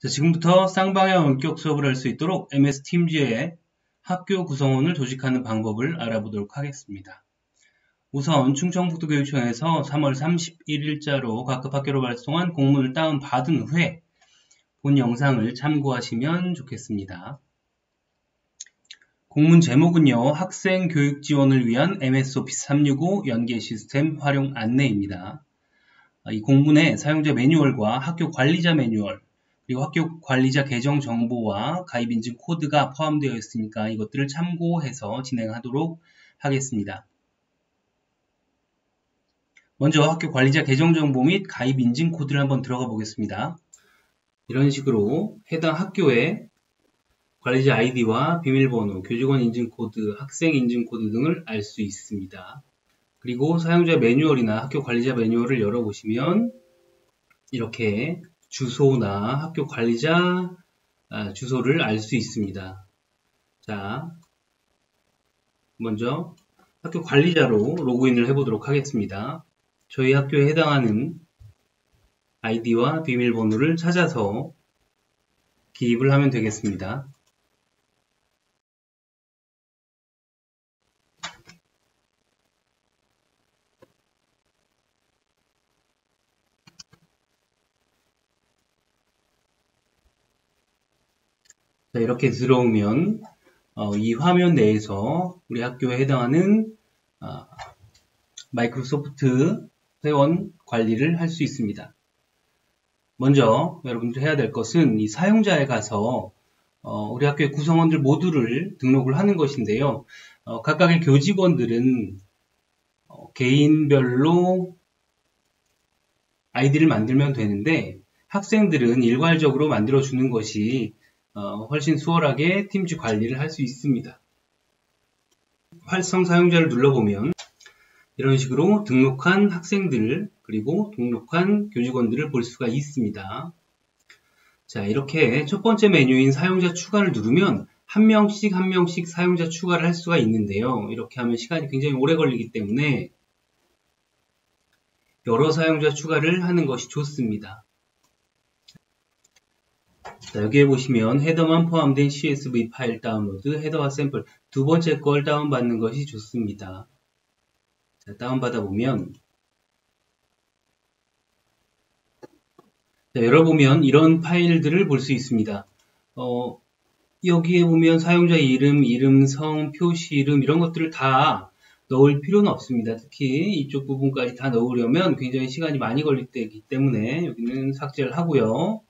자, 지금부터 쌍방향 원격 수업을 할 수 있도록 MS 팀즈의 학교 구성원을 조직하는 방법을 알아보도록 하겠습니다. 우선 충청북도교육청에서 3월 31일자로 각급 학교로 발송한 공문을 다운받은 후에 본 영상을 참고하시면 좋겠습니다. 공문 제목은요, 학생 교육 지원을 위한 MS 오피스 365 연계 시스템 활용 안내입니다. 이 공문에 사용자 매뉴얼과 학교 관리자 매뉴얼, 그리고 학교 관리자 계정 정보와 가입 인증 코드가 포함되어 있으니까 이것들을 참고해서 진행하도록 하겠습니다. 먼저 학교 관리자 계정 정보 및 가입 인증 코드를 한번 들어가 보겠습니다. 이런 식으로 해당 학교의 관리자 아이디와 비밀번호, 교직원 인증 코드, 학생 인증 코드 등을 알 수 있습니다. 그리고 사용자 매뉴얼이나 학교 관리자 매뉴얼을 열어보시면 이렇게 주소나 학교 관리자 주소를 알 수 있습니다. 자, 먼저 학교 관리자로 로그인을 해보도록 하겠습니다. 저희 학교에 해당하는 아이디와 비밀번호를 찾아서 기입을 하면 되겠습니다. 자, 이렇게 들어오면 이 화면 내에서 우리 학교에 해당하는 마이크로소프트 회원 관리를 할 수 있습니다. 먼저 여러분들 해야 될 것은 이 사용자에 가서 우리 학교의 구성원들 모두를 등록을 하는 것인데요. 각각의 교직원들은 개인별로 아이디를 만들면 되는데 학생들은 일괄적으로 만들어주는 것이 훨씬 수월하게 팀즈 관리를 할 수 있습니다. 활성 사용자를 눌러보면 이런 식으로 등록한 학생들 그리고 등록한 교직원들을 볼 수가 있습니다. 자, 이렇게 첫 번째 메뉴인 사용자 추가를 누르면 한 명씩 사용자 추가를 할 수가 있는데요. 이렇게 하면 시간이 굉장히 오래 걸리기 때문에 여러 사용자 추가를 하는 것이 좋습니다. 자, 여기에 보시면 헤더만 포함된 CSV 파일 다운로드, 헤더와 샘플 두 번째 걸 다운받는 것이 좋습니다. 자, 다운받아 보면 자, 열어보면 이런 파일들을 볼 수 있습니다. 여기에 보면 사용자 이름, 이름성, 표시 이름 이런 것들을 다 넣을 필요는 없습니다. 특히 이쪽 부분까지 다 넣으려면 굉장히 시간이 많이 걸릴 때이기 때문에 여기는 삭제를 하고요.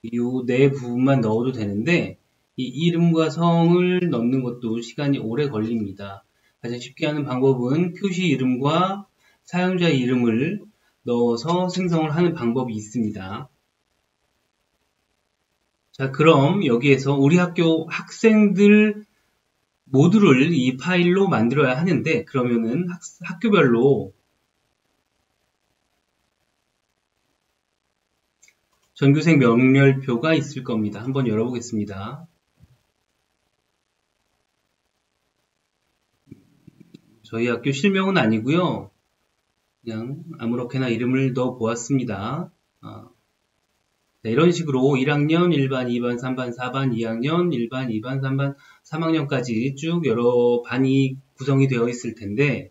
이 네 부분만 넣어도 되는데 이 이름과 성을 넣는 것도 시간이 오래 걸립니다. 가장 쉽게 하는 방법은 표시 이름과 사용자 이름을 넣어서 생성을 하는 방법이 있습니다. 자, 그럼 여기에서 우리 학교 학생들 모두를 이 파일로 만들어야 하는데 그러면은 학교별로 전교생 명렬표가 있을 겁니다. 한번 열어보겠습니다. 저희 학교 실명은 아니고요. 그냥 아무렇게나 이름을 넣어 보았습니다. 네, 이런 식으로 1학년 1반, 2반, 3반, 4반, 2학년 1반, 2반, 3반, 3학년까지 쭉 여러 반이 구성이 되어 있을 텐데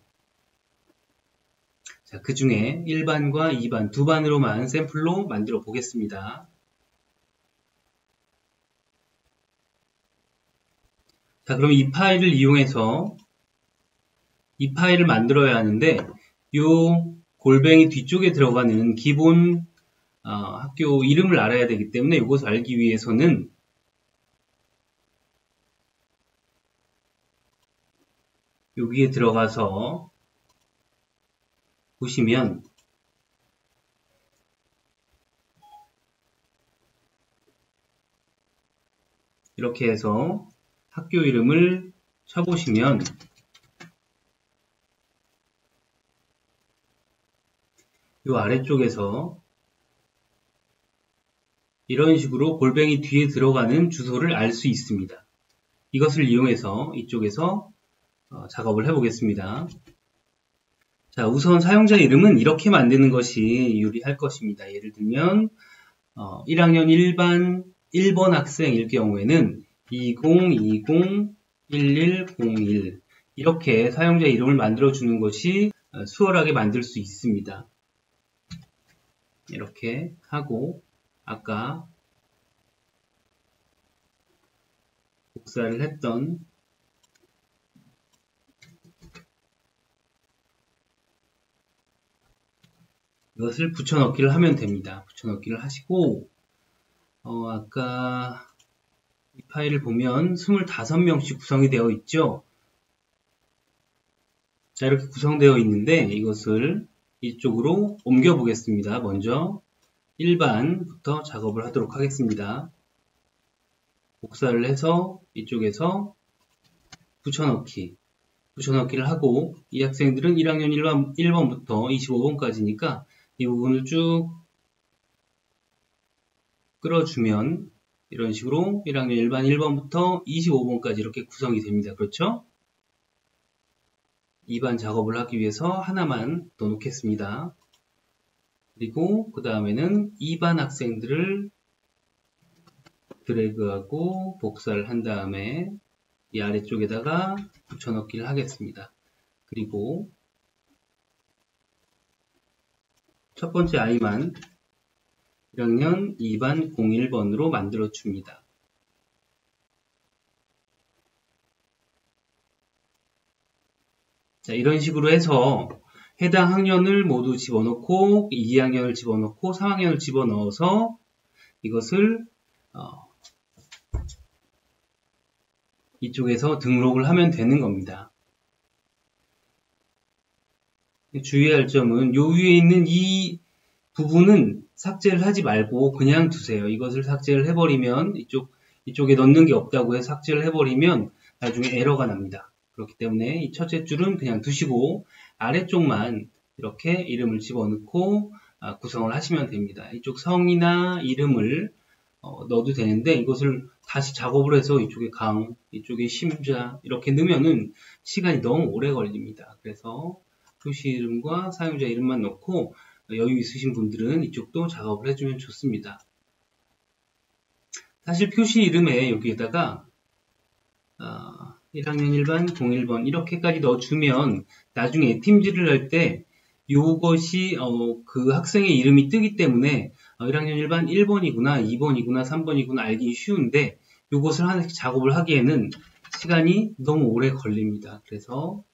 자, 그 중에 1반과 2반, 두 반으로만 샘플로 만들어 보겠습니다. 자, 그럼 이 파일을 이용해서 이 파일을 만들어야 하는데 이 골뱅이 뒤쪽에 들어가는 기본 학교 이름을 알아야 되기 때문에 이것을 알기 위해서는 여기에 들어가서 보시면 이렇게 해서 학교 이름을 쳐보시면 이 아래쪽에서 이런 식으로 골뱅이 뒤에 들어가는 주소를 알 수 있습니다. 이것을 이용해서 이쪽에서 작업을 해보겠습니다. 자, 우선 사용자 이름은 이렇게 만드는 것이 유리할 것입니다. 예를 들면 1학년 1번 학생일 경우에는 20201101 이렇게 사용자 이름을 만들어주는 것이 수월하게 만들 수 있습니다. 이렇게 하고 아까 복사를 했던 이것을 붙여넣기를 하면 됩니다. 붙여넣기를 하시고 아까 이 파일을 보면 25명씩 구성이 되어 있죠. 자, 이렇게 구성되어 있는데 이것을 이쪽으로 옮겨 보겠습니다. 먼저 1반부터 작업을 하도록 하겠습니다. 복사를 해서 이쪽에서 붙여넣기를 하고 이 학생들은 1학년 1번부터 25번까지니까 이 부분을 쭉 끌어주면 이런 식으로 1학년 1번부터 25번까지 이렇게 구성이 됩니다. 그렇죠? 2반 작업을 하기 위해서 하나만 더 놓겠습니다. 그리고 그 다음에는 2반 학생들을 드래그하고 복사를 한 다음에 이 아래쪽에다가 붙여넣기를 하겠습니다. 그리고 첫 번째 아이만 1학년 2반 01번으로 만들어 줍니다. 자, 이런 식으로 해서 해당 학년을 모두 집어넣고 2학년을 집어넣고 3학년을 집어넣어서 이것을 이쪽에서 등록을 하면 되는 겁니다. 주의할 점은 요 위에 있는 이 부분은 삭제를 하지 말고 그냥 두세요. 이것을 삭제를 해버리면 이쪽에 넣는 게 없다고 해서 삭제를 해버리면 나중에 에러가 납니다. 그렇기 때문에 이 첫째 줄은 그냥 두시고 아래쪽만 이렇게 이름을 집어넣고 구성을 하시면 됩니다. 이쪽 성이나 이름을 넣어도 되는데 이것을 다시 작업을 해서 이쪽에 강, 이쪽에 심자 이렇게 넣으면은 시간이 너무 오래 걸립니다. 그래서 표시 이름과 사용자 이름만 넣고 여유 있으신 분들은 이쪽도 작업을 해주면 좋습니다. 사실 표시 이름에 여기에다가 1학년 1반 01번 이렇게까지 넣어주면 나중에 팀질을 할 때 이것이 그 학생의 이름이 뜨기 때문에 1학년 1반 1번이구나 2번이구나 3번이구나 알기 쉬운데 이것을 하나씩 작업을 하기에는 시간이 너무 오래 걸립니다. 그래서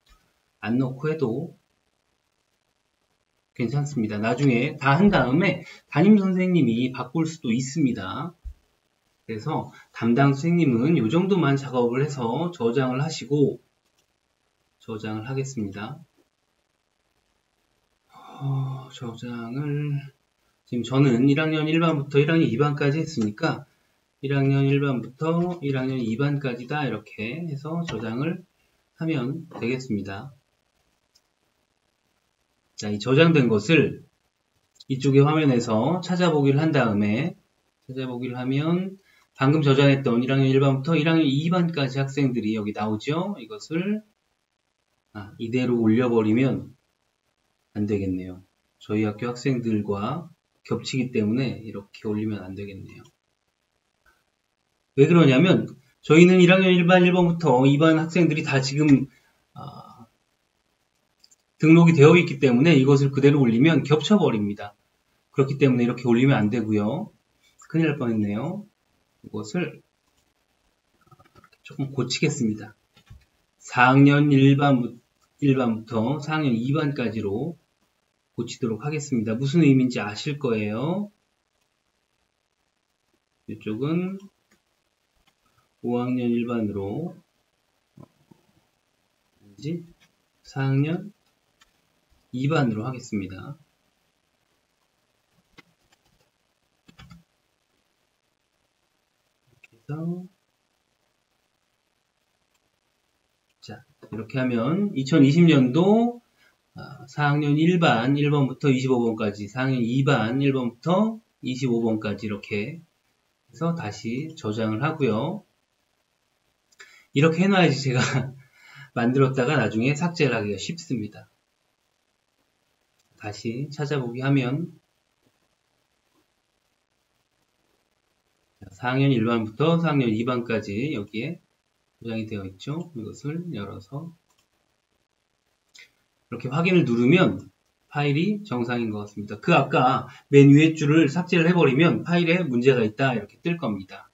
안 넣고 해도 괜찮습니다. 나중에 다 한 다음에 담임 선생님이 바꿀 수도 있습니다. 그래서 담당 선생님은 이 정도만 작업을 해서 저장을 하시고 저장을 하겠습니다. 저장을 지금 저는 1학년 1반부터 1학년 2반까지 했으니까 1학년 1반부터 1학년 2반까지다 이렇게 해서 저장을 하면 되겠습니다. 자, 이 저장된 것을 이쪽의 화면에서 찾아보기를 한 다음에 찾아보기를 하면 방금 저장했던 1학년 1반부터 1학년 2반까지 학생들이 여기 나오죠. 이것을 이대로 올려버리면 안 되겠네요. 저희 학교 학생들과 겹치기 때문에 이렇게 올리면 안 되겠네요. 왜 그러냐면 저희는 1학년 1반 1번부터 2반 학생들이 다 지금 등록이 되어 있기 때문에 이것을 그대로 올리면 겹쳐버립니다. 그렇기 때문에 이렇게 올리면 안 되고요. 큰일 날 뻔했네요. 이것을 조금 고치겠습니다. 4학년 1반부터 4학년 2반까지로 고치도록 하겠습니다. 무슨 의미인지 아실 거예요. 이쪽은 5학년 1반으로 4학년 2반으로 하겠습니다. 이렇게 해서 자, 이렇게 하면 2020년도 4학년 1반 1번부터 25번까지 4학년 2반 1번부터 25번까지 이렇게 해서 다시 저장을 하고요. 이렇게 해놔야지 제가 만들었다가 나중에 삭제를 하기가 쉽습니다. 다시 찾아보기 하면 4학년 1반부터 4학년 2반까지 여기에 저장이 되어 있죠. 이것을 열어서 이렇게 확인을 누르면 파일이 정상인 것 같습니다. 그 아까 맨 위에 줄을 삭제를 해버리면 파일에 문제가 있다 이렇게 뜰 겁니다.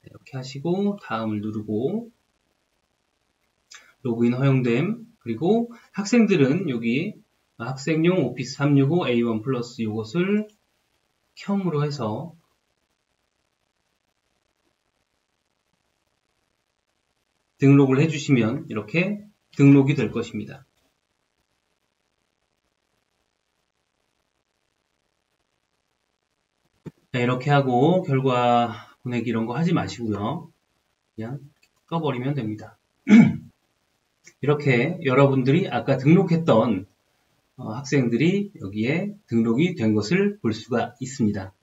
이렇게 하시고 다음을 누르고 로그인 허용됨, 그리고 학생들은 여기 학생용 오피스 365 A1 플러스 이것을 켬으로 해서 등록을 해주시면 이렇게 등록이 될 것입니다. 자, 이렇게 하고 결과 보내기 이런 거 하지 마시고요. 그냥 꺼버리면 됩니다. 이렇게 여러분들이 아까 등록했던 학생들이 여기에 등록이 된 것을 볼 수가 있습니다.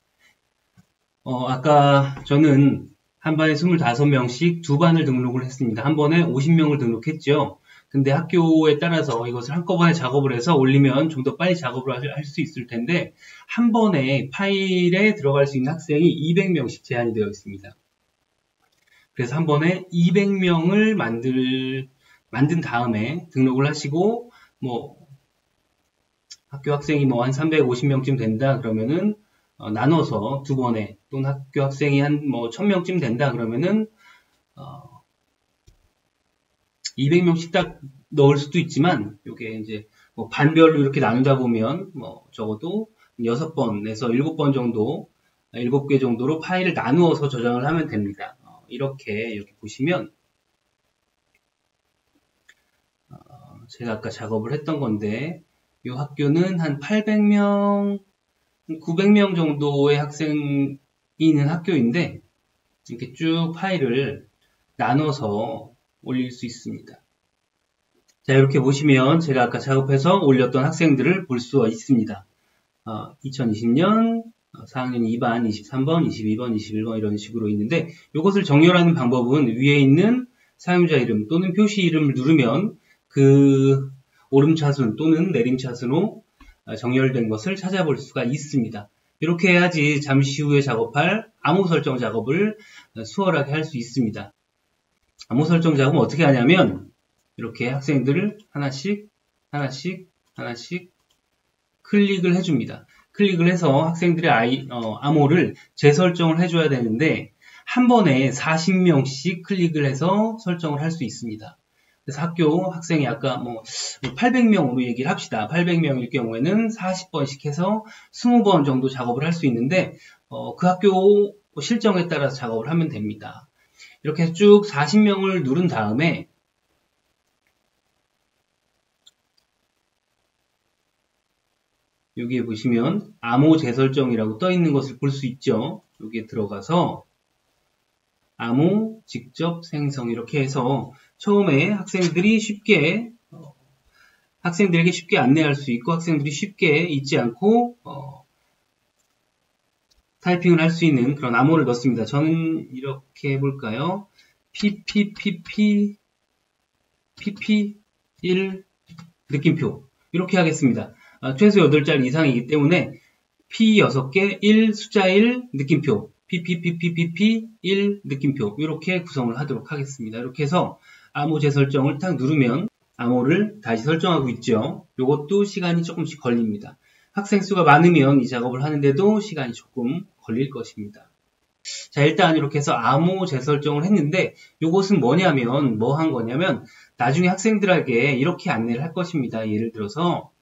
아까 저는 한 반에 25명씩 두 반을 등록을 했습니다. 한 번에 50명을 등록했죠. 근데 학교에 따라서 이것을 한꺼번에 작업을 해서 올리면 좀 더 빨리 작업을 할 수 있을 텐데 한 번에 파일에 들어갈 수 있는 학생이 200명씩 제한이 되어 있습니다. 그래서 한 번에 200명을 만든 다음에 등록을 하시고 학교 학생이 한 350명쯤 된다 그러면은 나눠서 두 번에, 또는 학교 학생이 한 1000명쯤 된다 그러면은 200명씩 딱 넣을 수도 있지만 요게 이제 반별로 이렇게 나누다 보면 적어도 6번에서 7번 정도, 7개 정도로 파일을 나누어서 저장을 하면 됩니다. 이렇게 여기 보시면 제가 아까 작업을 했던 건데 이 학교는 한 800명, 900명 정도의 학생이 있는 학교인데 이렇게 쭉 파일을 나눠서 올릴 수 있습니다. 자, 이렇게 보시면 제가 아까 작업해서 올렸던 학생들을 볼 수가 있습니다. 2020년 4학년 2반, 23번, 22번, 21번 이런 식으로 있는데 이것을 정렬하는 방법은 위에 있는 사용자 이름 또는 표시 이름을 누르면 그 오름차순 또는 내림차순으로 정렬된 것을 찾아볼 수가 있습니다. 이렇게 해야지 잠시 후에 작업할 암호 설정 작업을 수월하게 할 수 있습니다. 암호 설정 작업은 어떻게 하냐면 이렇게 학생들을 하나씩 클릭을 해줍니다. 클릭을 해서 학생들의 암호를 재설정을 해줘야 되는데 한 번에 40명씩 클릭을 해서 설정을 할 수 있습니다. 그래서 학교 학생이 아까 800명으로 얘기를 합시다. 800명일 경우에는 40번씩 해서 20번 정도 작업을 할 수 있는데 그 학교 실정에 따라서 작업을 하면 됩니다. 이렇게 쭉 40명을 누른 다음에 여기에 보시면 암호 재설정이라고 떠 있는 것을 볼 수 있죠. 여기에 들어가서 암호 직접 생성 이렇게 해서 처음에 학생들에게 쉽게 안내할 수 있고 학생들이 쉽게 잊지 않고 타이핑을 할 수 있는 그런 암호를 넣습니다. 저는 이렇게 해볼까요? PP1 느낌표 이렇게 하겠습니다. 최소 8자리 이상이기 때문에 P 6개 1 숫자 1 느낌표 PPPPP1 느낌표 이렇게 구성을 하도록 하겠습니다. 이렇게 해서 암호 재설정을 딱 누르면 암호를 다시 설정하고 있죠. 이것도 시간이 조금씩 걸립니다. 학생 수가 많으면 이 작업을 하는데도 시간이 조금 걸릴 것입니다. 자, 일단 이렇게 해서 암호 재설정을 했는데 이것은 뭐냐면 뭐 한 거냐면 나중에 학생들에게 이렇게 안내를 할 것입니다. 예를 들어서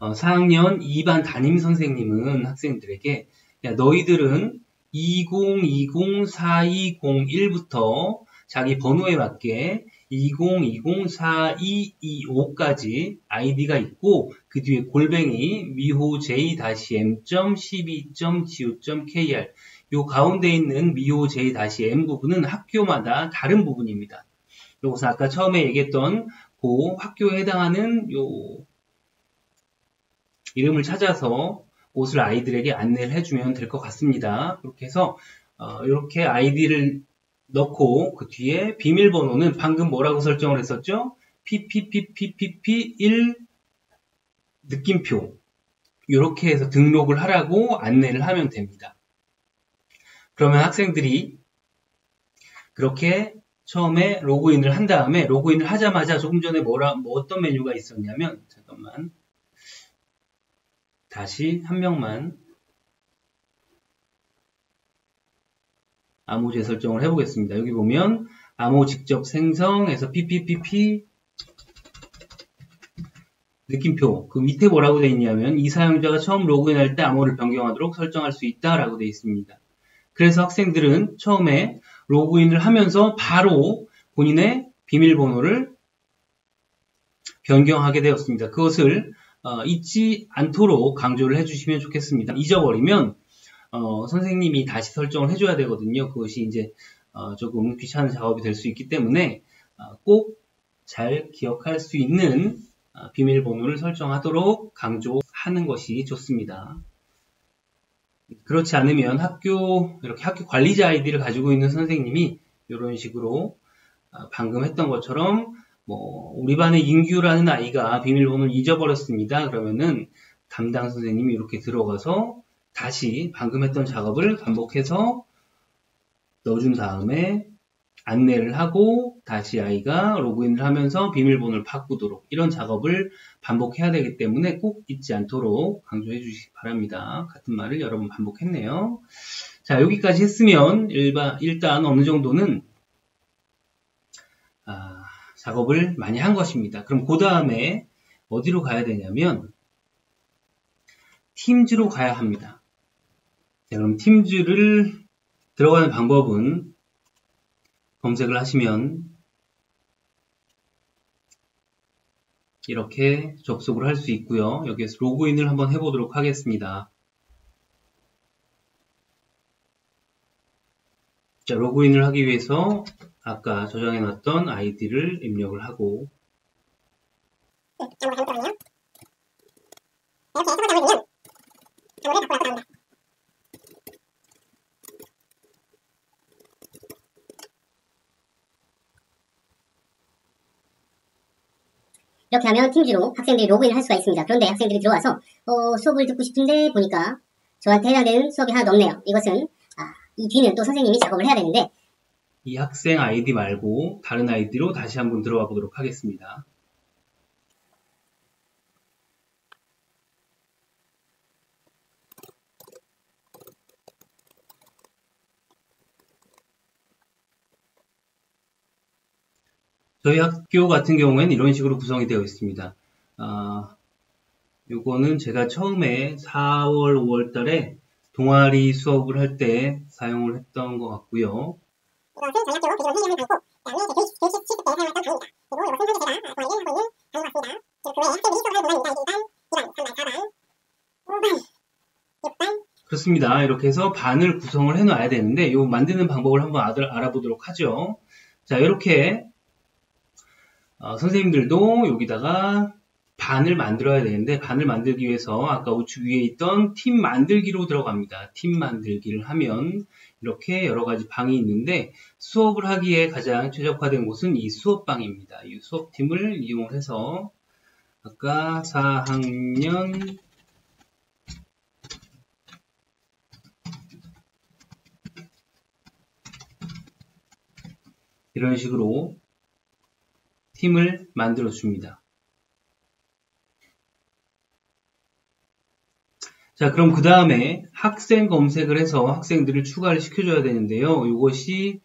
4학년 2반 담임 선생님은 학생들에게 야, 너희들은 2020-4201부터 자기 번호에 맞게 2020-4225까지 아이디가 있고 그 뒤에 골뱅이 miho j-m.12.go.kr 요 가운데 있는 miho j-m 부분은 학교마다 다른 부분입니다. 요것은 아까 처음에 얘기했던 그 학교에 해당하는 요 이름을 찾아서 옷을 아이들에게 안내를 해주면 될 것 같습니다. 그렇게 해서 이렇게 아이디를 넣고 그 뒤에 비밀번호는 방금 뭐라고 설정을 했었죠? PPPPP1 느낌표 이렇게 해서 등록을 하라고 안내를 하면 됩니다. 그러면 학생들이 그렇게 처음에 로그인을 한 다음에 로그인을 하자마자 조금 전에 어떤 메뉴가 있었냐면 잠깐만 다시 한 명만 암호 재설정을 해보겠습니다. 여기 보면 암호 직접 생성해서 PPPP 느낌표 그 밑에 뭐라고 되어 있냐면 이 사용자가 처음 로그인할 때 암호를 변경하도록 설정할 수 있다라고 되어 있습니다. 그래서 학생들은 처음에 로그인을 하면서 바로 본인의 비밀번호를 변경하게 되었습니다. 그것을 잊지 않도록 강조를 해주시면 좋겠습니다. 잊어버리면 선생님이 다시 설정을 해줘야 되거든요. 그것이 이제 조금 귀찮은 작업이 될 수 있기 때문에 꼭 잘 기억할 수 있는 비밀번호를 설정하도록 강조하는 것이 좋습니다. 그렇지 않으면 이렇게 학교 관리자 아이디를 가지고 있는 선생님이 이런 식으로 방금 했던 것처럼 우리 반의 인규라는 아이가 비밀번호를 잊어버렸습니다. 그러면은 담당 선생님이 이렇게 들어가서 다시 방금 했던 작업을 반복해서 넣어준 다음에 안내를 하고 다시 아이가 로그인을 하면서 비밀번호를 바꾸도록 이런 작업을 반복해야 되기 때문에 꼭 잊지 않도록 강조해 주시기 바랍니다. 같은 말을 여러 번 반복했네요. 자, 여기까지 했으면 일단 어느 정도는 작업을 많이 한 것입니다. 그럼 그 다음에 어디로 가야 되냐면 팀즈로 가야 합니다. 자, 그럼 팀즈를 들어가는 방법은 검색을 하시면 이렇게 접속을 할 수 있고요. 여기에서 로그인을 한번 해보도록 하겠습니다. 자, 로그인을 하기 위해서 아까 저장해놨던 아이디를 입력을 하고 이렇게 하면 팀즈로 학생들이 로그인을 할 수가 있습니다. 그런데 학생들이 들어와서 수업을 듣고 싶은데 보니까 저한테 해당되는 수업이 하나도 없네요. 이것은 이 뒤는 또 선생님이 작업을 해야 되는데 이 학생 아이디 말고 다른 아이디로 다시 한번 들어가 보도록 하겠습니다. 저희 학교 같은 경우에는 이런 식으로 구성이 되어 있습니다. 요거는 제가 처음에 4월, 5월 달에 동아리 수업을 할 때 사용을 했던 것 같고요. 이것은 저희 학교 기존 회의하는 방법, 그다음에 교실 실습 때 사용했던 방입니다. 그리고 이것은 현재 제가 동아리를 하고 있는 방인 것 같습니다. 그리고 그 외에 학생들이 수업을 할 문항입니다. 1반, 2반, 3반, 4반, 5반, 6반 그렇습니다. 이렇게 해서 반을 구성을 해놔야 되는데 이 만드는 방법을 한번 알아보도록 하죠. 자, 이렇게 선생님들도 여기다가 반을 만들어야 되는데 반을 만들기 위해서 아까 우측 위에 있던 팀 만들기로 들어갑니다. 팀 만들기를 하면 이렇게 여러 가지 방이 있는데 수업을 하기에 가장 최적화된 곳은 이 수업방입니다. 이 수업팀을 이용해서 아까 4학년 이런 식으로 팀을 만들어 줍니다. 자, 그럼 그 다음에 학생 검색을 해서 학생들을 추가를 시켜줘야 되는데요. 이것이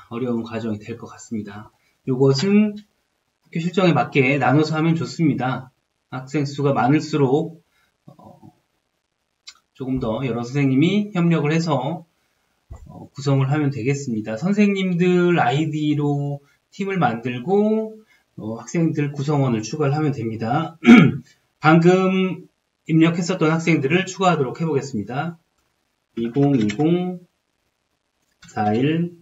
어려운 과정이 될 것 같습니다. 이것은 학교 실정에 맞게 나눠서 하면 좋습니다. 학생 수가 많을수록 조금 더 여러 선생님이 협력을 해서 구성을 하면 되겠습니다. 선생님들 아이디로 팀을 만들고 학생들 구성원을 추가를 하면 됩니다. 방금 입력했었던 학생들을 추가하도록 해보겠습니다. 2020 41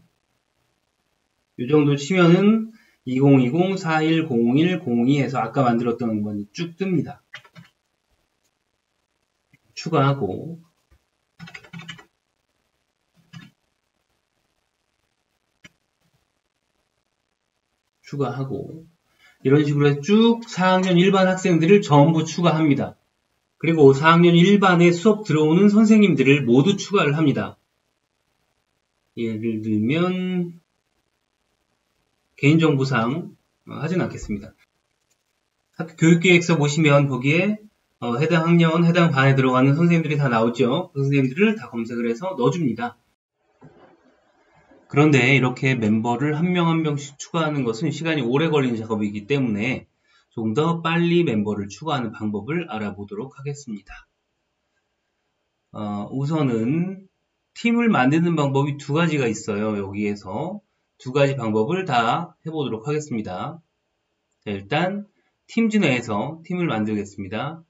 이 정도 치면은 2020 41 01 02에서 아까 만들었던 건 쭉 뜹니다. 추가하고 이런 식으로 해서 쭉 4학년 일반 학생들을 전부 추가합니다. 그리고 4학년 일반에 수업 들어오는 선생님들을 모두 추가를 합니다. 예를 들면 개인정보상 하진 않겠습니다. 학교 교육계획서 보시면 거기에 해당 학년, 해당 반에 들어가는 선생님들이 다 나오죠. 그 선생님들을 다 검색을 해서 넣어줍니다. 그런데 이렇게 멤버를 한 명 한 명씩 추가하는 것은 시간이 오래 걸리는 작업이기 때문에 조금 더 빨리 멤버를 추가하는 방법을 알아보도록 하겠습니다. 우선은 팀을 만드는 방법이 두 가지가 있어요. 여기에서 두 가지 방법을 다 해보도록 하겠습니다. 자, 일단 팀즈 내에서 팀을 만들겠습니다.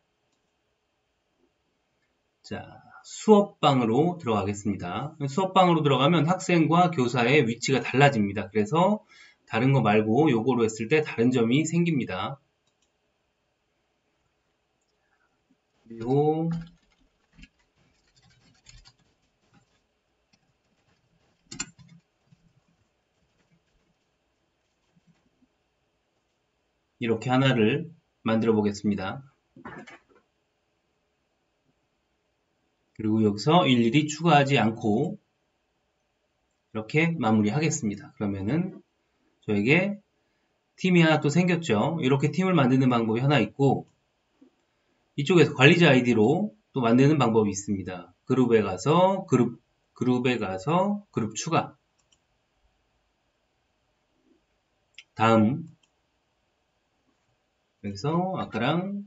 자, 수업방으로 들어가겠습니다. 수업방으로 들어가면 학생과 교사의 위치가 달라집니다. 그래서 다른 거 말고 요거로 했을 때 다른 점이 생깁니다. 그리고 이렇게 하나를 만들어 보겠습니다. 그리고 여기서 일일이 추가하지 않고 이렇게 마무리하겠습니다. 그러면은 저에게 팀이 하나 또 생겼죠. 이렇게 팀을 만드는 방법이 하나 있고 이쪽에서 관리자 아이디로 또 만드는 방법이 있습니다. 그룹에 가서 그룹 추가. 다음 여기서 아까랑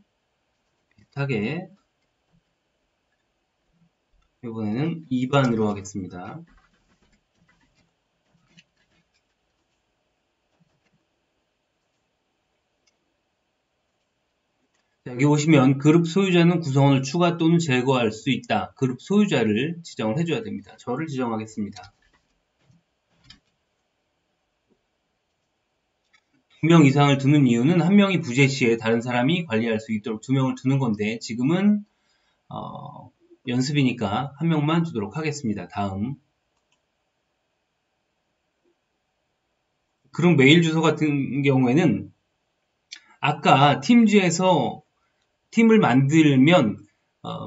비슷하게 이번에는 2반으로 하겠습니다. 여기 보시면 그룹 소유자는 구성원을 추가 또는 제거할 수 있다. 그룹 소유자를 지정을 해줘야 됩니다. 저를 지정하겠습니다. 2명 이상을 두는 이유는 한 명이 부재 시에 다른 사람이 관리할 수 있도록 2명을 두는 건데 지금은 연습이니까 한 명만 두도록 하겠습니다. 다음 그룹 메일 주소 같은 경우에는 아까 팀즈에서 팀을 만들면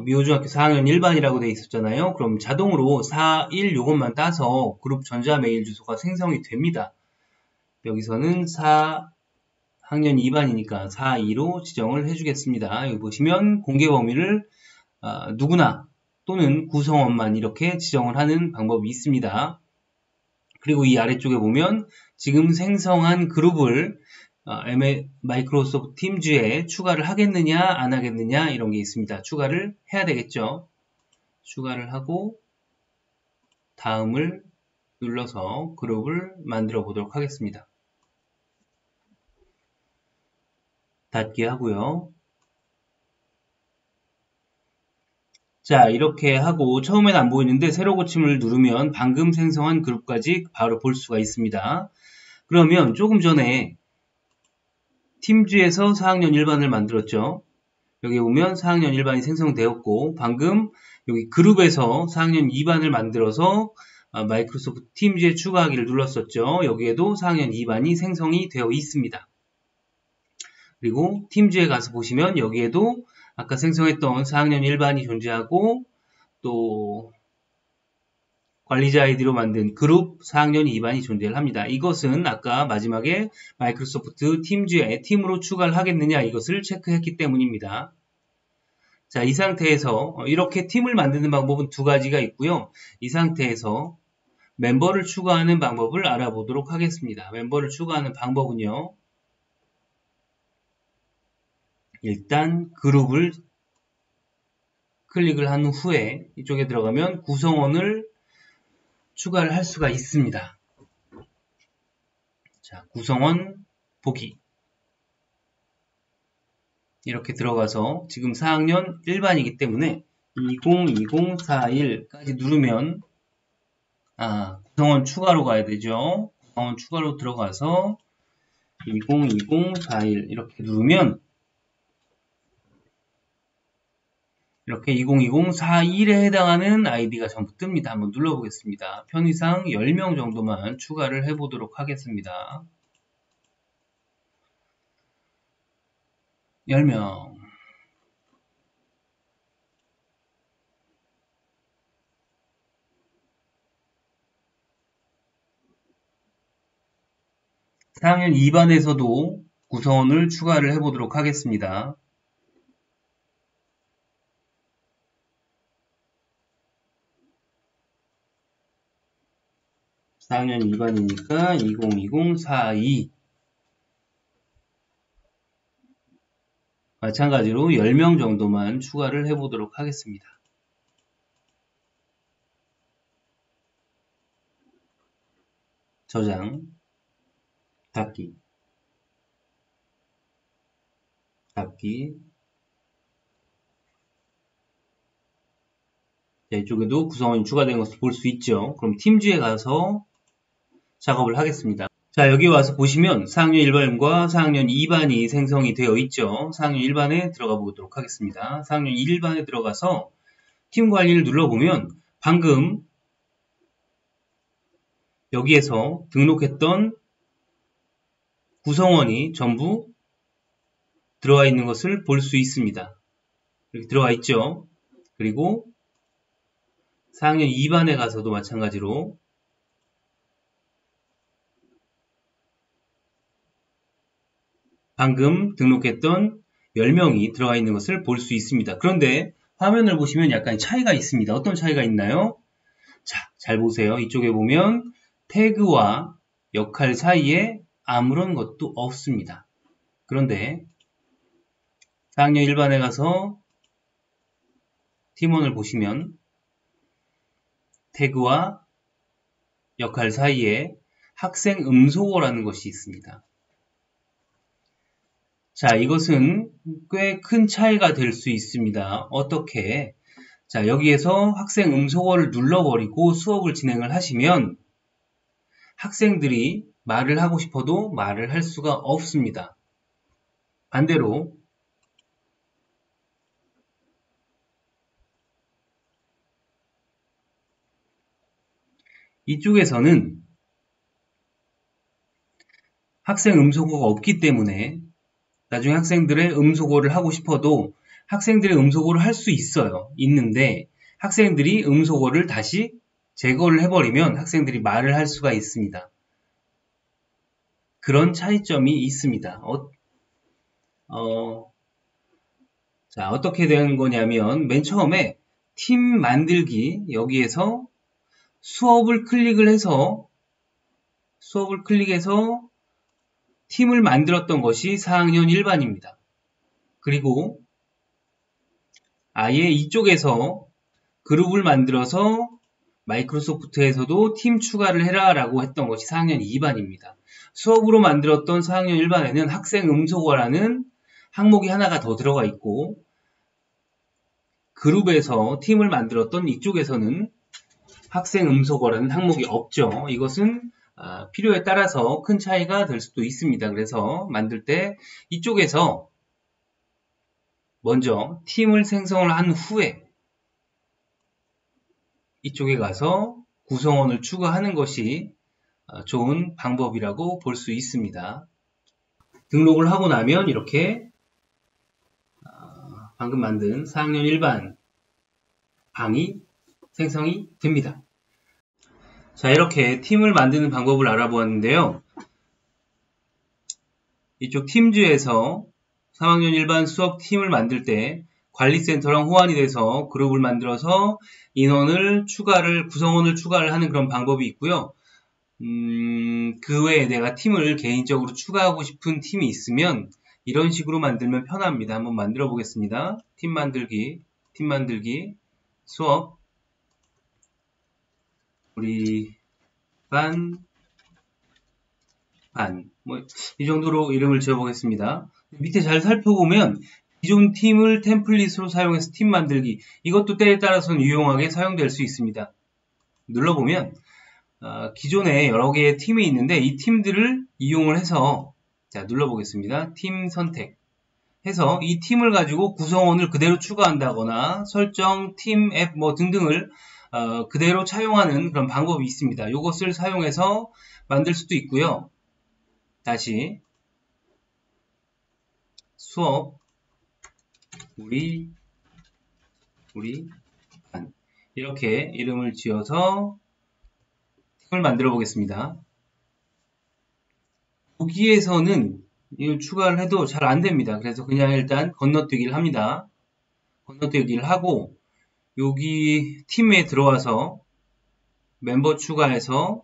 미호중학교 4학년 1반이라고 되어 있었잖아요. 그럼 자동으로 41 요것만 따서 그룹 전자 메일 주소가 생성이 됩니다. 여기서는 4학년 2반이니까 42로 지정을 해주겠습니다. 여기 보시면 공개 범위를 누구나 또는 구성원만 이렇게 지정을 하는 방법이 있습니다. 그리고 이 아래쪽에 보면 지금 생성한 그룹을 마이크로소프트 팀즈에 추가를 하겠느냐 안 하겠느냐 이런 게 있습니다. 추가를 해야 되겠죠. 추가를 하고 다음을 눌러서 그룹을 만들어 보도록 하겠습니다. 닫기 하고요. 자, 이렇게 하고 처음에는 안 보이는데 새로 고침을 누르면 방금 생성한 그룹까지 바로 볼 수가 있습니다. 그러면 조금 전에 팀즈에서 4학년 1반을 만들었죠. 여기 보면 4학년 1반이 생성되었고 방금 여기 그룹에서 4학년 2반을 만들어서 마이크로소프트 팀즈에 추가하기를 눌렀었죠. 여기에도 4학년 2반이 생성이 되어 있습니다. 그리고 팀즈에 가서 보시면 여기에도 아까 생성했던 4학년 1반이 존재하고 또 관리자 아이디로 만든 그룹 4학년 2반이 존재를 합니다. 이것은 아까 마지막에 마이크로소프트 팀즈에 팀으로 추가를 하겠느냐 이것을 체크했기 때문입니다. 자, 이 상태에서 이렇게 팀을 만드는 방법은 두 가지가 있고요. 이 상태에서 멤버를 추가하는 방법을 알아보도록 하겠습니다. 멤버를 추가하는 방법은요. 일단 그룹을 클릭을 한 후에 이쪽에 들어가면 구성원을 추가를 할 수가 있습니다. 자, 구성원 보기. 이렇게 들어가서 지금 4학년 1반이기 때문에 202041까지 누르면 구성원 추가로 가야 되죠. 구성원 추가로 들어가서 202041 이렇게 누르면 이렇게 202041에 해당하는 아이디가 전부 뜹니다. 한번 눌러보겠습니다. 편의상 10명 정도만 추가를 해보도록 하겠습니다. 10명. 사학년 2반에서도 구성원을 추가를 해보도록 하겠습니다. 사학년 2반이니까 202042 마찬가지로 10명 정도만 추가를 해보도록 하겠습니다. 저장, 닫기, 닫기. 자, 이쪽에도 구성원이 추가된 것을 볼 수 있죠. 그럼 팀주에 가서 작업을 하겠습니다. 자, 여기 와서 보시면 4학년 1반과 4학년 2반이 생성이 되어 있죠. 4학년 1반에 들어가 보도록 하겠습니다. 4학년 1반에 들어가서 팀 관리를 눌러보면 방금 여기에서 등록했던 구성원이 전부 들어와 있는 것을 볼 수 있습니다. 이렇게 들어와 있죠. 그리고 4학년 2반에 가서도 마찬가지로 방금 등록했던 10명이 들어와 있는 것을 볼 수 있습니다. 그런데 화면을 보시면 약간 차이가 있습니다. 어떤 차이가 있나요? 자, 잘 보세요. 이쪽에 보면 태그와 역할 사이에 아무런 것도 없습니다. 그런데 4학년 1반에 가서 팀원을 보시면 태그와 역할 사이에 학생 음소거라는 것이 있습니다. 자, 이것은 꽤 큰 차이가 될 수 있습니다. 어떻게? 자, 여기에서 학생 음소거를 눌러버리고 수업을 진행을 하시면 학생들이 말을 하고 싶어도 말을 할 수가 없습니다. 반대로 이쪽에서는 학생 음소거가 없기 때문에 나중에 학생들의 음소거를 하고 싶어도 학생들의 음소거를 할 수 있어요. 있는데 학생들이 음소거를 다시 제거를 해버리면 학생들이 말을 할 수가 있습니다. 그런 차이점이 있습니다. 자, 어떻게 된 거냐면 맨 처음에 팀 만들기 여기에서 수업을 클릭해서 팀을 만들었던 것이 4학년 1반입니다. 그리고 아예 이쪽에서 그룹을 만들어서 마이크로소프트에서도 팀 추가를 해라 라고 했던 것이 4학년 2반입니다. 수업으로 만들었던 4학년 1반에는 학생 음소거라는 항목이 하나가 더 들어가 있고 그룹에서 팀을 만들었던 이쪽에서는 학생 음소거라는 항목이 없죠. 이것은 필요에 따라서 큰 차이가 될 수도 있습니다. 그래서 만들 때 이쪽에서 먼저 팀을 생성을 한 후에 이쪽에 가서 구성원을 추가하는 것이 좋은 방법이라고 볼 수 있습니다. 등록을 하고 나면 이렇게 방금 만든 4학년 1반 방이 생성이 됩니다. 자, 이렇게 팀을 만드는 방법을 알아보았는데요. 이쪽 팀주에서 3학년 1반 수업팀을 만들 때 관리센터랑 호환이 돼서 그룹을 만들어서 구성원을 추가를 하는 그런 방법이 있고요. 그 외에 내가 팀을 개인적으로 추가하고 싶은 팀이 있으면 이런 식으로 만들면 편합니다. 한번 만들어 보겠습니다. 팀 만들기, 수업, 우리 반, 이 정도로 이름을 지어보겠습니다. 밑에 잘 살펴보면 기존 팀을 템플릿으로 사용해서 팀 만들기, 이것도 때에 따라서는 유용하게 사용될 수 있습니다. 눌러보면 기존에 여러 개의 팀이 있는데 이 팀들을 이용을 해서 자, 눌러보겠습니다. 팀 선택 해서 이 팀을 가지고 구성원을 그대로 추가한다거나 설정, 팀, 앱 등등을 그대로 차용하는 그런 방법이 있습니다. 이것을 사용해서 만들 수도 있고요. 다시 수업 우리 반. 이렇게 이름을 지어서 팀을 만들어 보겠습니다. 여기에서는 이걸 추가를 해도 잘 안됩니다. 그래서 그냥 일단 건너뛰기를 합니다. 건너뛰기를 하고 여기 팀에 들어와서 멤버 추가해서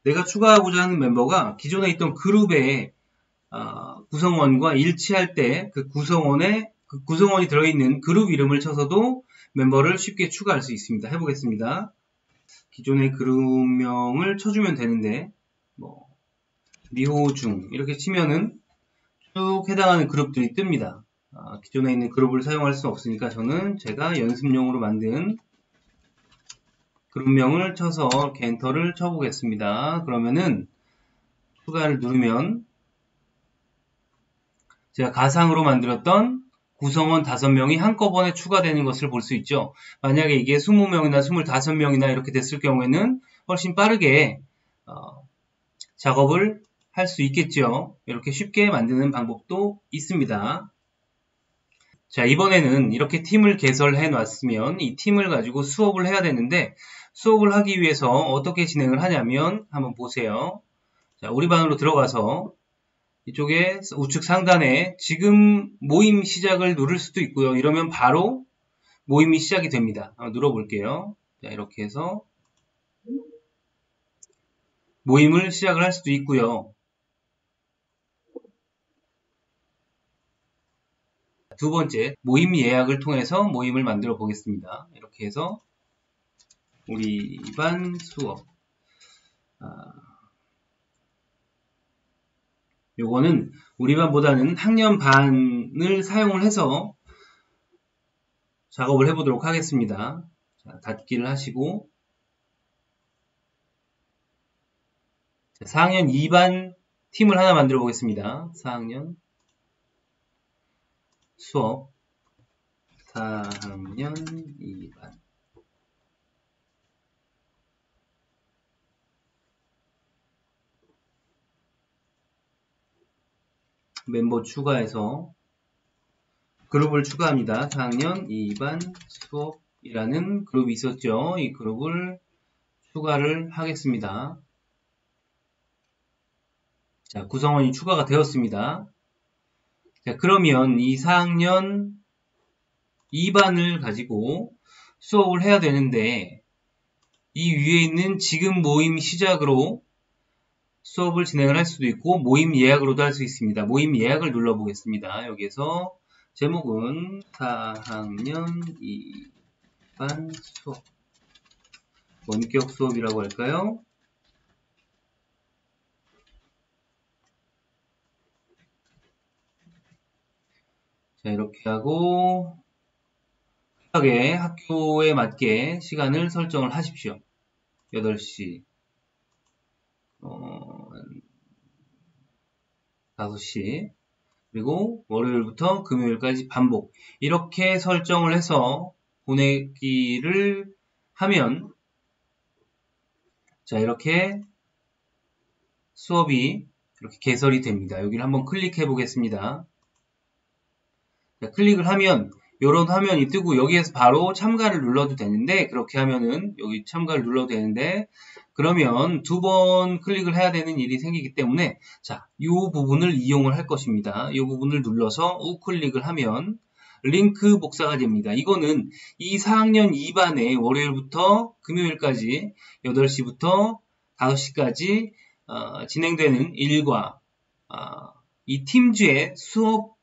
내가 추가하고자 하는 멤버가 기존에 있던 그룹의 구성원과 일치할 때 그 구성원이 들어있는 그룹 이름을 쳐서도 멤버를 쉽게 추가할 수 있습니다. 해보겠습니다. 기존의 그룹명을 쳐주면 되는데 미호중 이렇게 치면은 쭉 해당하는 그룹들이 뜹니다. 기존에 있는 그룹을 사용할 수 없으니까 저는 제가 연습용으로 만든 그룹명을 쳐서 이렇게 엔터를 쳐보겠습니다. 그러면은 추가를 누르면 제가 가상으로 만들었던 구성원 5명이 한꺼번에 추가되는 것을 볼 수 있죠. 만약에 이게 20명이나 25명이나 이렇게 됐을 경우에는 훨씬 빠르게 작업을 할 수 있겠죠. 이렇게 쉽게 만드는 방법도 있습니다. 자, 이번에는 이렇게 팀을 개설해 놨으면 이 팀을 가지고 수업을 해야 되는데 수업을 하기 위해서 어떻게 진행을 하냐면 한번 보세요. 자, 우리 반으로 들어가서 이쪽에 우측 상단에 지금 모임 시작을 누를 수도 있고요. 이러면 바로 모임이 시작이 됩니다. 눌러볼게요. 자, 이렇게 해서 모임을 시작을 할 수도 있고요. 두 번째, 모임 예약을 통해서 모임을 만들어 보겠습니다. 이렇게 해서 우리 반 수업. 요거는 우리 반보다는 학년 반을 사용을 해서 작업을 해보도록 하겠습니다. 자, 닫기를 하시고 4학년 2반 팀을 하나 만들어 보겠습니다. 4학년 수업 4학년 2반 멤버 추가해서 그룹을 추가합니다. 4학년 2반 수업이라는 그룹이 있었죠. 이 그룹을 추가를 하겠습니다. 자, 구성원이 추가가 되었습니다. 자, 그러면 이 4학년 2반을 가지고 수업을 해야 되는데 이 위에 있는 지금 모임 시작으로 수업을 진행을 할 수도 있고 모임 예약으로도 할 수 있습니다. 모임 예약을 눌러보겠습니다. 여기에서 제목은 4학년 2반 수업 원격 수업이라고 할까요? 자, 이렇게 하고 편하게 학교에 맞게 시간을 설정을 하십시오. 8시 5시 그리고 월요일부터 금요일까지 반복 이렇게 설정을 해서 보내기를 하면 자, 이렇게 수업이 이렇게 개설이 됩니다. 여기를 한번 클릭해 보겠습니다. 자, 클릭을 하면 이런 화면이 뜨고 여기에서 바로 참가를 눌러도 되는데 그렇게 하면은 여기 참가를 눌러도 되는데 그러면 2번 클릭을 해야 되는 일이 생기기 때문에 자, 이 부분을 이용을 할 것입니다. 이 부분을 눌러서 우클릭을 하면 링크 복사가 됩니다. 이거는 이 4학년 2반에 월요일부터 금요일까지 8시부터 5시까지 진행되는 일과 이 팀주의 수업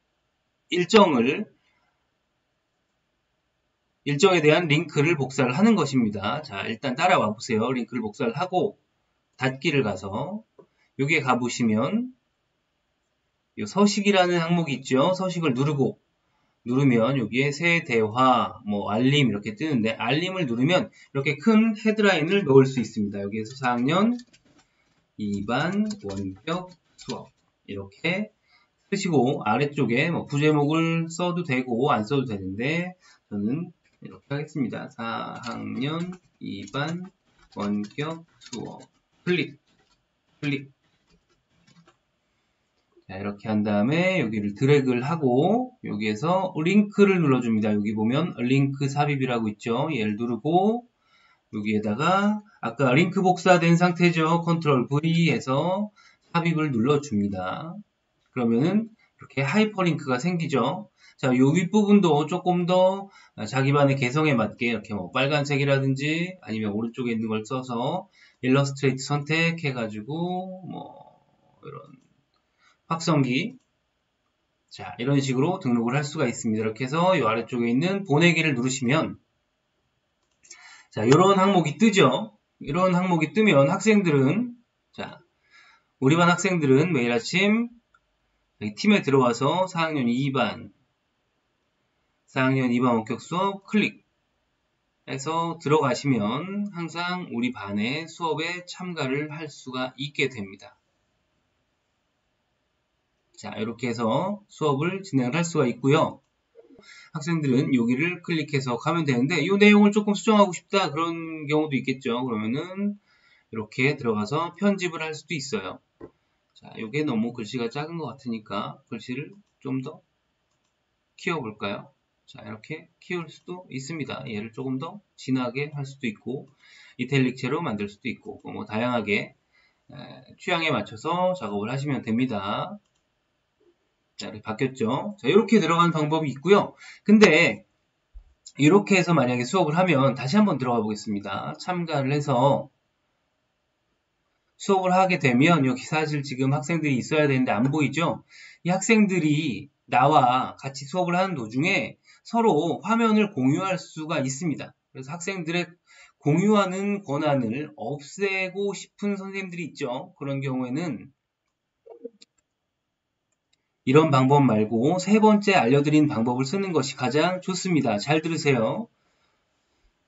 일정에 대한 링크를 복사를 하는 것입니다. 자, 일단 따라와 보세요. 링크를 복사를 하고 닫기를 가서 여기에 가보시면 이 서식이라는 항목이 있죠. 서식을 누르면 여기에 새 대화, 알림 이렇게 뜨는데 알림을 누르면 이렇게 큰 헤드라인을 넣을 수 있습니다. 여기에서 4학년 2반 원격 수업 이렇게 쓰시고 아래쪽에 부제목을 써도 되고 안 써도 되는데 저는 이렇게 하겠습니다. 4학년 2반 원격 수업 클릭 자, 이렇게 한 다음에 여기를 드래그를 하고 여기에서 링크를 눌러줍니다. 여기 보면 링크 삽입이라고 있죠. 얘를 누르고 여기에다가 아까 링크 복사된 상태죠. 컨트롤 V 해서 삽입을 눌러줍니다. 그러면은 이렇게 하이퍼링크가 생기죠. 자, 요 윗부분도 조금 더 자기만의 개성에 맞게 이렇게 뭐 빨간색이라든지 아니면 오른쪽에 있는 걸 써서 일러스트레이트 선택해가지고 뭐 이런 확성기, 자, 이런 식으로 등록을 할 수가 있습니다. 이렇게 해서 이 아래쪽에 있는 보내기를 누르시면 자, 이런 항목이 뜨죠. 이런 항목이 뜨면 학생들은 자, 우리 반 학생들은 매일 아침 여기 팀에 들어와서 4학년 2반 원격 수업 클릭해서 들어가시면 항상 우리 반의 수업에 참가를 할 수가 있게 됩니다. 자, 이렇게 해서 수업을 진행을 할 수가 있고요. 학생들은 여기를 클릭해서 가면 되는데 이 내용을 조금 수정하고 싶다 그런 경우도 있겠죠. 그러면은 이렇게 들어가서 편집을 할 수도 있어요. 자, 이게 너무 글씨가 작은 것 같으니까 글씨를 좀 더 키워볼까요? 자, 이렇게 키울 수도 있습니다. 얘를 조금 더 진하게 할 수도 있고 이탈릭체로 만들 수도 있고 뭐 다양하게 취향에 맞춰서 작업을 하시면 됩니다. 자, 이렇게 바뀌었죠? 자, 이렇게 들어가는 방법이 있고요. 근데 이렇게 해서 만약에 수업을 하면 다시 한번 들어가 보겠습니다. 참가를 해서 수업을 하게 되면 여기 사실 지금 학생들이 있어야 되는데 안 보이죠? 이 학생들이 나와 같이 수업을 하는 도중에 서로 화면을 공유할 수가 있습니다. 그래서 학생들의 공유하는 권한을 없애고 싶은 선생님들이 있죠. 그런 경우에는 이런 방법 말고 세 번째 알려드린 방법을 쓰는 것이 가장 좋습니다. 잘 들으세요.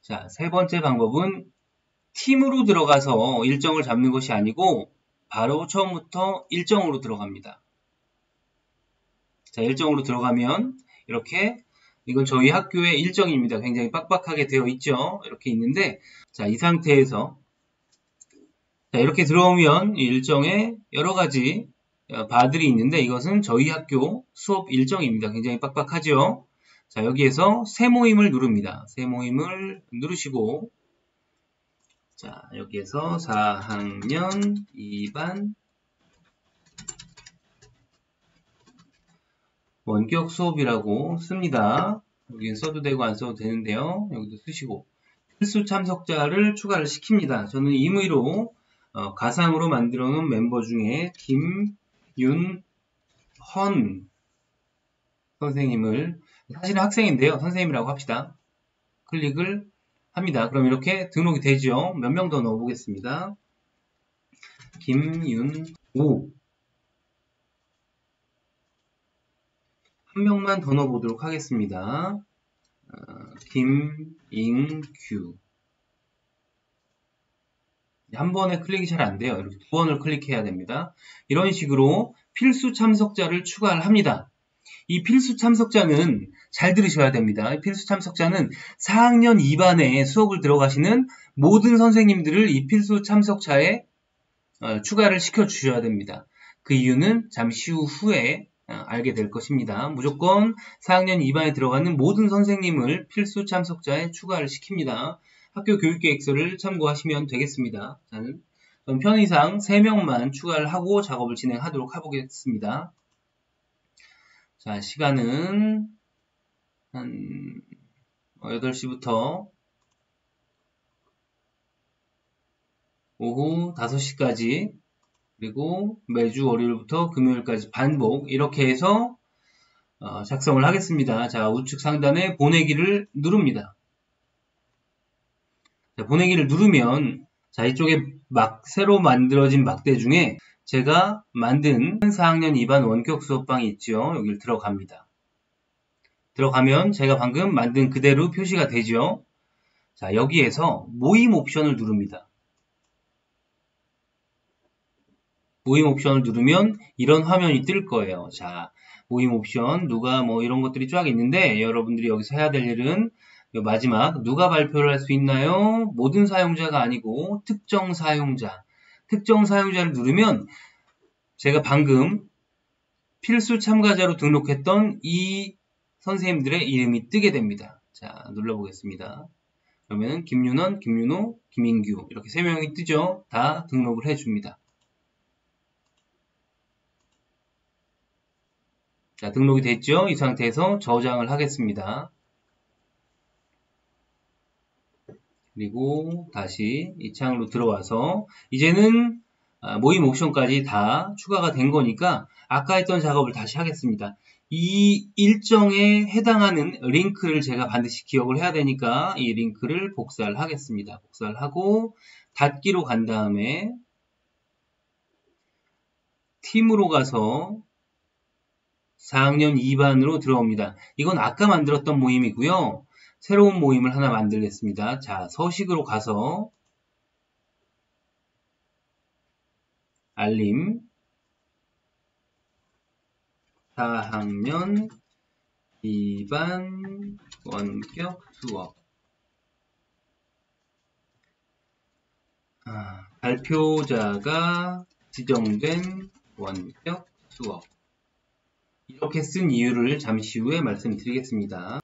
자, 세 번째 방법은 팀으로 들어가서 일정을 잡는 것이 아니고 바로 처음부터 일정으로 들어갑니다. 자, 일정으로 들어가면 이렇게 이건 저희 학교의 일정입니다. 굉장히 빡빡하게 되어 있죠. 이렇게 있는데 자, 이 상태에서 자, 이렇게 들어오면 이 일정에 여러 가지 바들이 있는데 이것은 저희 학교 수업 일정입니다. 굉장히 빡빡하죠. 자, 여기에서 새 모임을 누릅니다. 새 모임을 누르시고 자, 여기에서 4학년 2반 원격 수업이라고 씁니다. 여기 써도 되고 안 써도 되는데요. 여기도 쓰시고 필수 참석자를 추가를 시킵니다. 저는 임의로 가상으로 만들어 놓은 멤버 중에 김윤헌 선생님을 사실은 학생인데요. 선생님이라고 합시다. 클릭을 합니다. 그럼 이렇게 등록이 되죠. 몇 명 더 넣어보겠습니다. 김윤오 한 명만 더 넣어보도록 하겠습니다. 김인규 한 번에 클릭이 잘 안 돼요. 이렇게 두 번을 클릭해야 됩니다. 이런 식으로 필수 참석자를 추가를 합니다. 이 필수 참석자는 잘 들으셔야 됩니다. 이 필수 참석자는 4학년 2반에 수업을 들어가시는 모든 선생님들을 이 필수 참석자에 추가를 시켜주셔야 됩니다. 그 이유는 잠시 후에 알게 될 것입니다. 무조건 4학년 2반에 들어가는 모든 선생님을 필수 참석자에 추가를 시킵니다. 학교 교육계획서를 참고하시면 되겠습니다. 저는 편의상 3명만 추가를 하고 작업을 진행하도록 해보겠습니다. 자, 시간은 한 8시부터 오후 5시까지 그리고 매주 월요일부터 금요일까지 반복 이렇게 해서 작성을 하겠습니다. 자, 우측 상단에 보내기를 누릅니다. 자, 보내기를 누르면 자, 이쪽에 새로 만들어진 막대 중에 제가 만든 4학년 2반 원격 수업방이 있죠. 여기를 들어갑니다. 들어가면 제가 방금 만든 그대로 표시가 되죠. 자, 여기에서 모임 옵션을 누릅니다. 모임 옵션을 누르면 이런 화면이 뜰 거예요. 자, 모임 옵션, 누가 뭐 이런 것들이 쫙 있는데 여러분들이 여기서 해야 될 일은 마지막 누가 발표를 할 수 있나요? 모든 사용자가 아니고 특정 사용자. 특정 사용자를 누르면 제가 방금 필수 참가자로 등록했던 이 선생님들의 이름이 뜨게 됩니다. 자, 눌러보겠습니다. 그러면 김윤원, 김윤호, 김인규 이렇게 3명이 뜨죠. 다 등록을 해줍니다. 자, 등록이 됐죠. 이 상태에서 저장을 하겠습니다. 그리고 다시 이 창으로 들어와서 이제는 모임 옵션까지 다 추가가 된 거니까 아까 했던 작업을 다시 하겠습니다. 이 일정에 해당하는 링크를 제가 반드시 기억을 해야 되니까 이 링크를 복사를 하겠습니다. 복사를 하고 닫기로 간 다음에 팀으로 가서 4학년 2반으로 들어옵니다. 이건 아까 만들었던 모임이고요. 새로운 모임을 하나 만들겠습니다. 자, 서식으로 가서 알림 4학년 2반 원격 수업 발표자가 지정된 원격 수업 이렇게 쓴 이유를 잠시 후에 말씀드리겠습니다.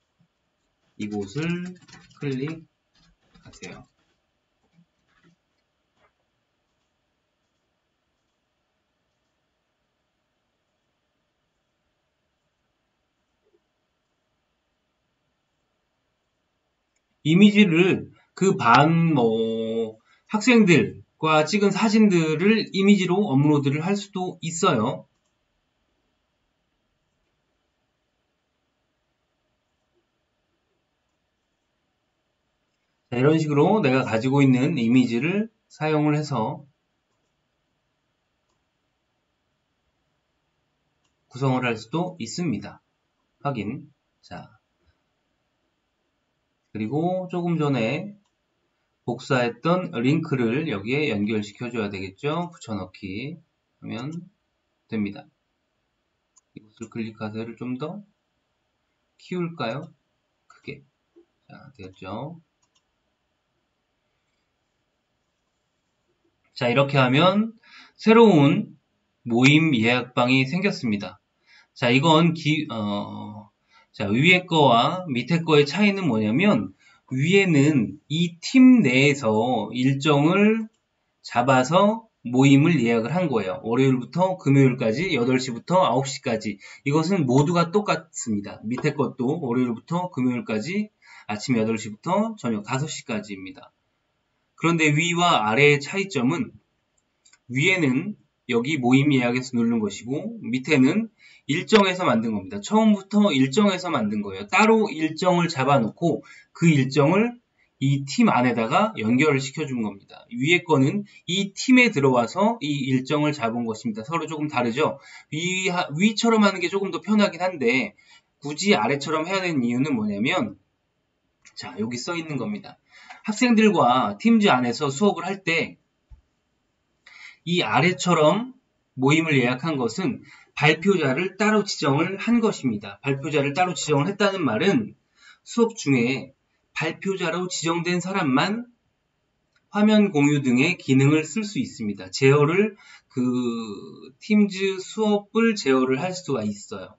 이곳을 클릭하세요. 이미지를 그 반 학생들과 찍은 사진들을 이미지로 업로드를 할 수도 있어요. 자, 이런 식으로 내가 가지고 있는 이미지를 사용을 해서 구성을 할 수도 있습니다. 확인. 자, 그리고 조금 전에 복사했던 링크를 여기에 연결시켜 줘야 되겠죠. 붙여넣기 하면 됩니다. 이곳을 클릭하세요를 좀 더 키울까요? 크게. 자, 됐죠. 자, 이렇게 하면 새로운 모임 예약방이 생겼습니다. 자, 이건 자, 위에 거와 밑에 거의 차이는 뭐냐면 위에는 이 팀 내에서 일정을 잡아서 모임을 예약을 한 거예요. 월요일부터 금요일까지 8시부터 9시까지 이것은 모두가 똑같습니다. 밑에 것도 월요일부터 금요일까지 아침 8시부터 저녁 5시까지입니다. 그런데 위와 아래의 차이점은 위에는 여기 모임 예약에서 누른 것이고 밑에는 일정에서 만든 겁니다. 처음부터 일정에서 만든 거예요. 따로 일정을 잡아놓고 그 일정을 이 팀 안에다가 연결을 시켜준 겁니다. 위에 거는 이 팀에 들어와서 이 일정을 잡은 것입니다. 서로 조금 다르죠? 위처럼 하는 게 조금 더 편하긴 한데 굳이 아래처럼 해야 되는 이유는 뭐냐면 자, 여기 써 있는 겁니다. 학생들과 팀즈 안에서 수업을 할 때 이 아래처럼 모임을 예약한 것은 발표자를 따로 지정을 한 것입니다. 발표자를 따로 지정을 했다는 말은 수업 중에 발표자로 지정된 사람만 화면 공유 등의 기능을 쓸 수 있습니다. 제어를 팀즈 수업을 제어를 할 수가 있어요.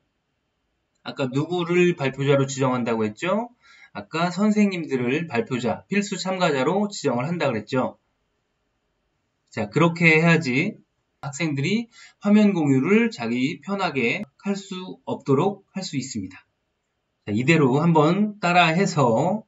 아까 누구를 발표자로 지정한다고 했죠? 아까 선생님들을 발표자, 필수 참가자로 지정을 한다고 그랬죠? 자, 그렇게 해야지 학생들이 화면 공유를 자기 편하게 할 수 없도록 할 수 있습니다. 자, 이대로 한번 따라해서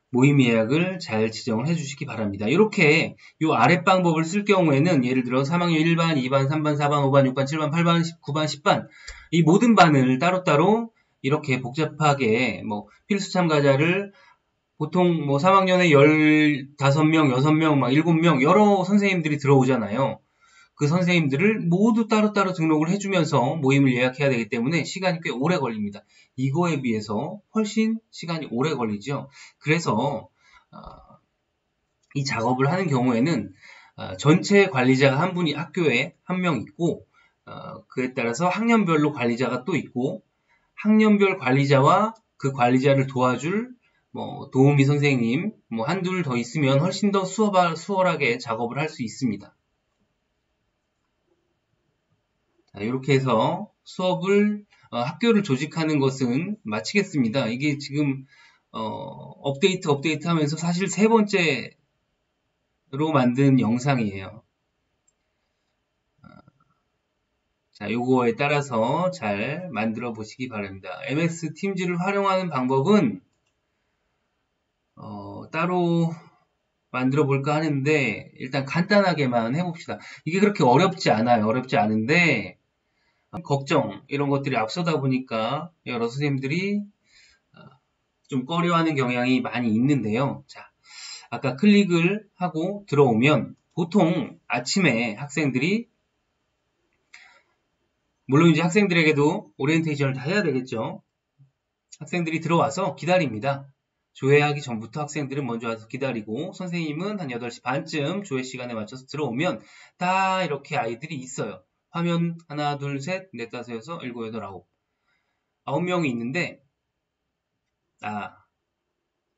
모임 예약을 잘 지정을 해주시기 바랍니다. 이렇게 이 아래 방법을 쓸 경우에는 예를 들어 3학년 1반, 2반, 3반, 4반, 5반, 6반, 7반, 8반, 9반, 10반 이 모든 반을 따로따로 이렇게 복잡하게 필수 참가자를 보통 3학년에 15명, 6명, 7명 여러 선생님들이 들어오잖아요. 그 선생님들을 모두 따로따로 등록을 해주면서 모임을 예약해야 되기 때문에 시간이 꽤 오래 걸립니다. 이거에 비해서 훨씬 시간이 오래 걸리죠. 그래서 이 작업을 하는 경우에는 전체 관리자가 한 분이 학교에 한 명 있고 그에 따라서 학년별로 관리자가 또 있고 학년별 관리자와 그 관리자를 도와줄 도우미 선생님 한둘 더 있으면 훨씬 더 수월하게 작업을 할 수 있습니다. 자, 이렇게 해서 수업을 학교를 조직하는 것은 마치겠습니다. 이게 지금 업데이트 하면서 사실 세 번째로 만든 영상이에요. 자, 요거에 따라서 잘 만들어 보시기 바랍니다. MS 팀즈를 활용하는 방법은 따로 만들어 볼까 하는데 일단 간단하게만 해봅시다. 이게 그렇게 어렵지 않아요. 어렵지 않은데 걱정 이런 것들이 앞서다 보니까 여러 선생님들이 좀 꺼려하는 경향이 많이 있는데요. 자, 아까 클릭을 하고 들어오면 보통 아침에 학생들이 물론 이제 학생들에게도 오리엔테이션을 다 해야 되겠죠. 학생들이 들어와서 기다립니다. 조회하기 전부터 학생들은 먼저 와서 기다리고 선생님은 한 8시 반쯤 조회 시간에 맞춰서 들어오면 다 이렇게 아이들이 있어요. 화면 하나, 둘, 셋, 넷, 다섯, 여섯, 일곱, 여덟, 아홉. 9명이 있는데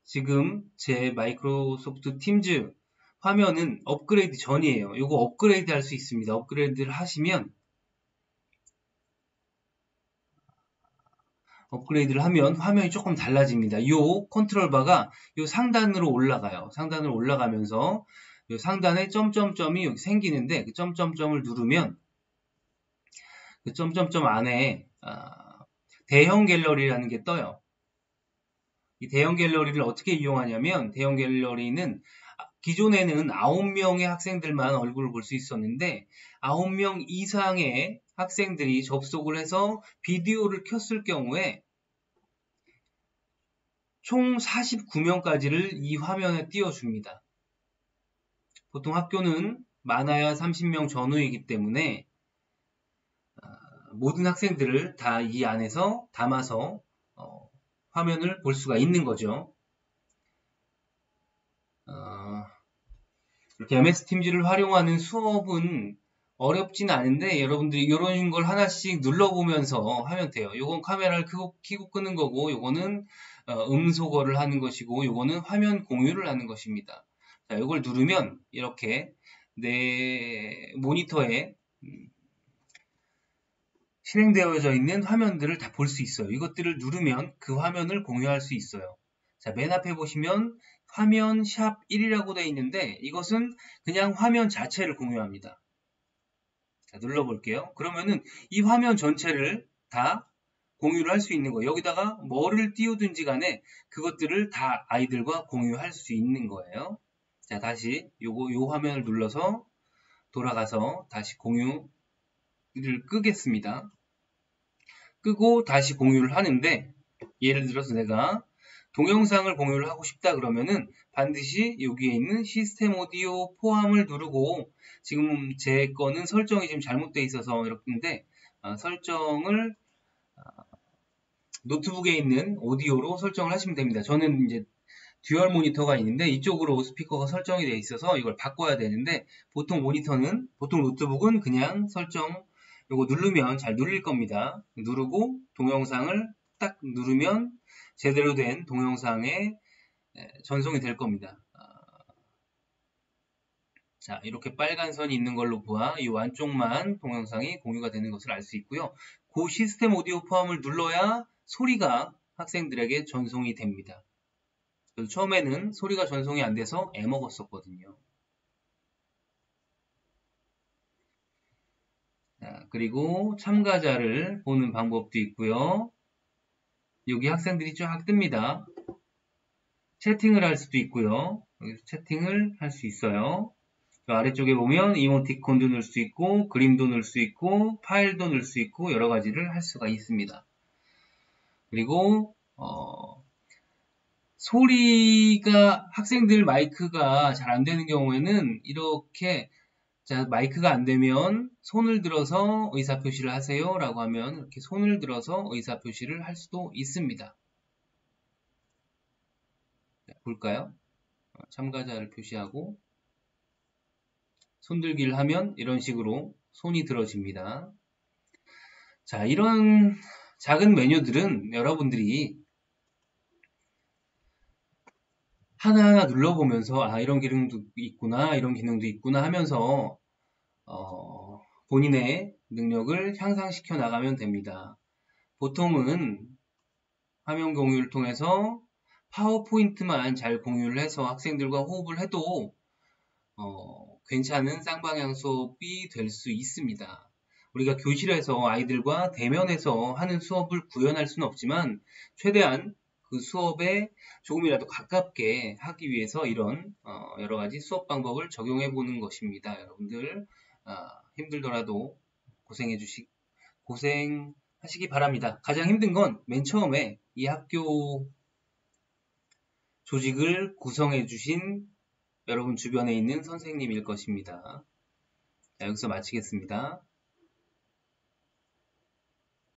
지금 제 마이크로소프트 팀즈 화면은 업그레이드 전이에요. 이거 업그레이드 할 수 있습니다. 업그레이드를 하시면 업그레이드를 하면 화면이 조금 달라집니다. 이 컨트롤 바가 이 상단으로 올라가요. 상단으로 올라가면서 이 상단에 점점점이 여기 생기는데 그 점점점을 누르면 그 점점점 안에 대형 갤러리라는 게 떠요. 이 대형 갤러리를 어떻게 이용하냐면 대형 갤러리는 기존에는 9명의 학생들만 얼굴을 볼 수 있었는데 9명 이상의 학생들이 접속을 해서 비디오를 켰을 경우에 총 49명까지를 이 화면에 띄워줍니다. 보통 학교는 많아야 30명 전후이기 때문에 모든 학생들을 다 이 안에서 담아서 화면을 볼 수가 있는 거죠. 이렇게 MS 팀즈를 활용하는 수업은 어렵진 않은데 여러분들이 이런 걸 하나씩 눌러보면서 하면 돼요. 요건 카메라를 켜고 끄는 거고 요거는 음소거를 하는 것이고 요거는 화면 공유를 하는 것입니다. 자, 이걸 누르면 이렇게 내 모니터에 실행되어져 있는 화면들을 다 볼 수 있어요. 이것들을 누르면 그 화면을 공유할 수 있어요. 자, 맨 앞에 보시면 화면 샵 1이라고 되어 있는데 이것은 그냥 화면 자체를 공유합니다. 자, 눌러볼게요. 그러면은 이 화면 전체를 다 공유를 할 수 있는 거예요. 여기다가 뭐를 띄우든지 간에 그것들을 다 아이들과 공유할 수 있는 거예요. 자, 다시 요 화면을 눌러서 돌아가서 다시 공유를 끄겠습니다. 끄고 다시 공유를 하는데 예를 들어서 내가 동영상을 공유를 하고 싶다 그러면은 반드시 여기에 있는 시스템 오디오 포함을 누르고 지금 제 거는 설정이 지금 잘못되어 있어서 이렇게 설정을 노트북에 있는 오디오로 설정을 하시면 됩니다. 저는 이제 듀얼 모니터가 있는데 이쪽으로 스피커가 설정이 되어 있어서 이걸 바꿔야 되는데 보통 노트북은 그냥 설정 요거 누르면 잘 눌릴 겁니다. 누르고 동영상을 딱 누르면 제대로 된 동영상에 전송이 될 겁니다. 자, 이렇게 빨간 선이 있는 걸로 보아 이 안쪽만 동영상이 공유가 되는 것을 알 수 있고요. 그 시스템 오디오 포함을 눌러야 소리가 학생들에게 전송이 됩니다. 처음에는 소리가 전송이 안 돼서 애먹었었거든요. 자, 그리고 참가자를 보는 방법도 있고요. 여기 학생들이 쫙 뜹니다. 채팅을 할 수도 있고요. 여기서 채팅을 할 수 있어요. 아래쪽에 보면 이모티콘도 넣을 수 있고 그림도 넣을 수 있고 파일도 넣을 수 있고 여러 가지를 할 수가 있습니다. 그리고 소리가 학생들 마이크가 잘 안 되는 경우에는 이렇게 자, 마이크가 안 되면 손을 들어서 의사표시를 하세요 라고 하면 이렇게 손을 들어서 의사표시를 할 수도 있습니다. 자, 볼까요? 참가자를 표시하고 손들기를 하면 이런 식으로 손이 들어집니다. 자, 이런 작은 메뉴들은 여러분들이 하나하나 눌러보면서 이런 기능도 있구나 이런 기능도 있구나 하면서 본인의 능력을 향상시켜 나가면 됩니다. 보통은 화면 공유를 통해서 파워포인트만 잘 공유를 해서 학생들과 호흡을 해도 괜찮은 쌍방향 수업이 될 수 있습니다. 우리가 교실에서 아이들과 대면해서 하는 수업을 구현할 수는 없지만 최대한 그 수업에 조금이라도 가깝게 하기 위해서 이런 여러 가지 수업 방법을 적용해 보는 것입니다. 여러분들 힘들더라도 고생하시기 바랍니다. 가장 힘든 건 맨 처음에 이 학교 조직을 구성해 주신 여러분 주변에 있는 선생님일 것입니다. 자, 여기서 마치겠습니다.